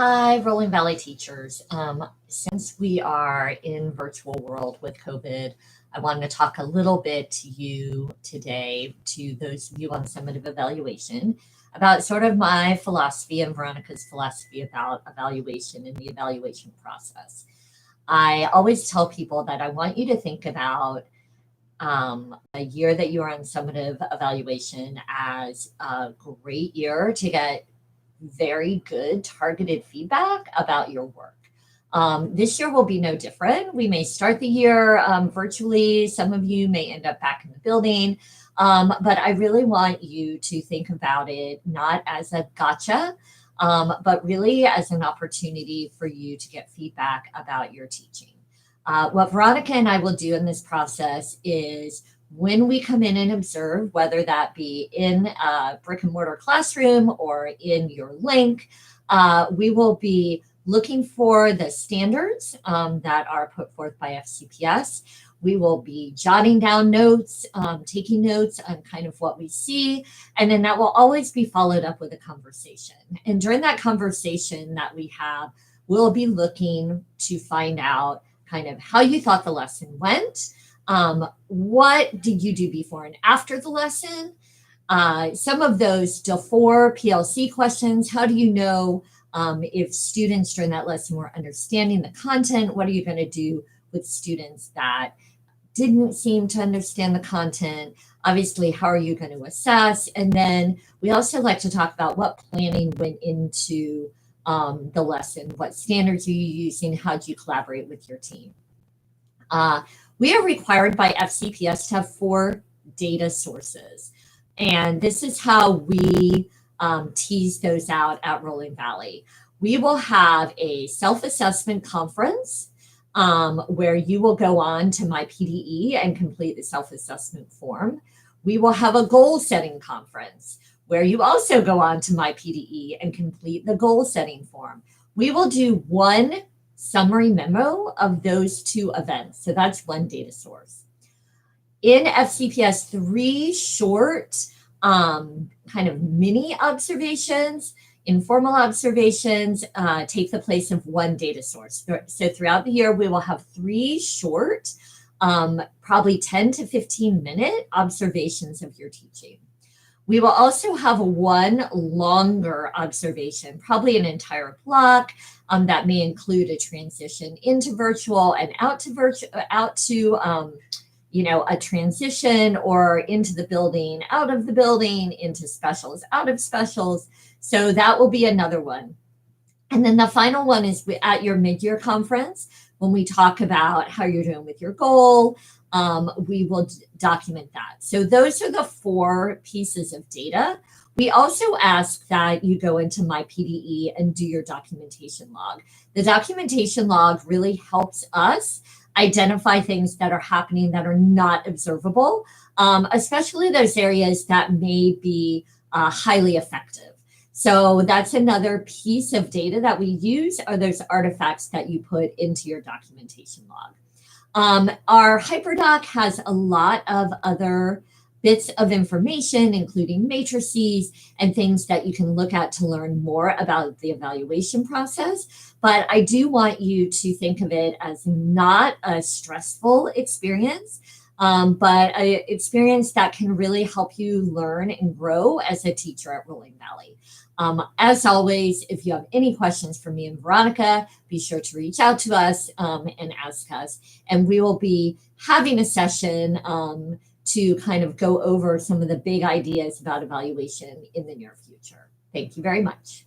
Hi, Rolling Valley teachers. Since we are in virtual world with COVID, I wanted to talk a little bit to you today, to those of you on summative evaluation, about sort of my philosophy and Veronica's philosophy about evaluation and the evaluation process. I always tell people that I want you to think about a year that you are on summative evaluation as a great year to get very good targeted feedback about your work. This year will be no different. We may start the year virtually. Some of you may end up back in the building. But I really want you to think about it not as a gotcha, but really as an opportunity for you to get feedback about your teaching. What Veronica and I will do in this process is when we come in and observe, whether that be in a brick and mortar classroom or in your link, we will be looking for the standards that are put forth by FCPS. We will be jotting down notes, taking notes on kind of what we see, and then that will always be followed up with a conversation. And during that conversation that we have, we'll be looking to find out kind of how you thought the lesson went. What did you do before and after the lesson? Some of those before PLC questions. How do you know if students during that lesson were understanding the content? What are you going to do with students that didn't seem to understand the content? Obviously, how are you going to assess? And then we also like to talk about what planning went into the lesson. What standards are you using? How do you collaborate with your team? We are required by FCPS to have 4 data sources. And this is how we tease those out at Rolling Valley. We will have a self-assessment conference where you will go on to My PDE and complete the self-assessment form. We will have a goal-setting conference where you also go on to My PDE and complete the goal-setting form. We will do one summary memo of those 2 events. So that's one data source. In FCPS, 3 short kind of mini observations, informal observations, take the place of one data source. So throughout the year, we will have 3 short, probably 10 to 15 minute observations of your teaching. We will also have one longer observation, probably an entire block that may include a transition into virtual and out to a transition or into the building, out of the building, into specials, out of specials. So that will be another one. And then the final one is at your mid-year conference, when we talk about how you're doing with your goal, we will document that. So those are the 4 pieces of data. We also ask that you go into My PDE and do your documentation log. The documentation log really helps us identify things that are happening that are not observable, especially those areas that may be highly effective. So that's another piece of data that we use, are those artifacts that you put into your documentation log. Our HyperDoc has a lot of other bits of information, including matrices and things that you can look at to learn more about the evaluation process. But I do want you to think of it as not a stressful experience, but an experience that can really help you learn and grow as a teacher at Rolling Valley. As always, if you have any questions for me and Veronica, be sure to reach out to us and ask us. And we will be having a session to kind of go over some of the big ideas about evaluation in the near future. Thank you very much.